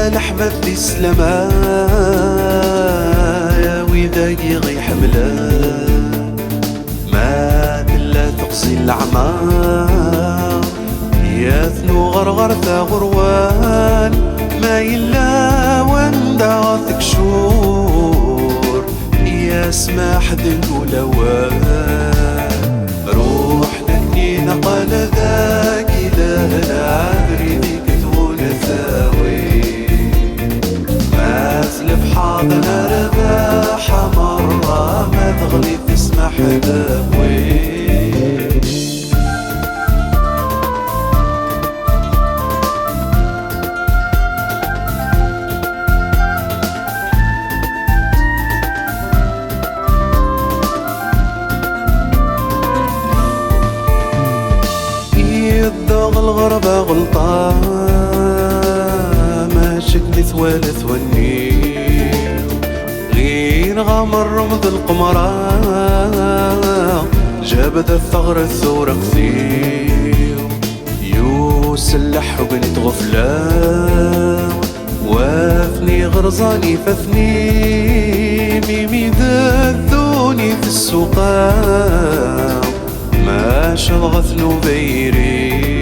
الأحباب في سلامة وذاقي غي حملة ما تلا تقصي الأعمار يا ثنو غرغر تا غروان ما يلا واندا تكشور يا سماح ذنو لوان روح نكينا قال ذاك إله العذري ذيك تقول ثاوي ما سلف حاضنا رباحة مرة ما تغلي تسمح داوي الضغ الغربة غلطان ما شكلي ثوالث والنيل غير غامر رمض القمران جابت الثغر الثورة كثير يوسلح وبنت غفلان وافني غرزاني فثني ميمي ذذوني في السوقان ما شضغت نوبيري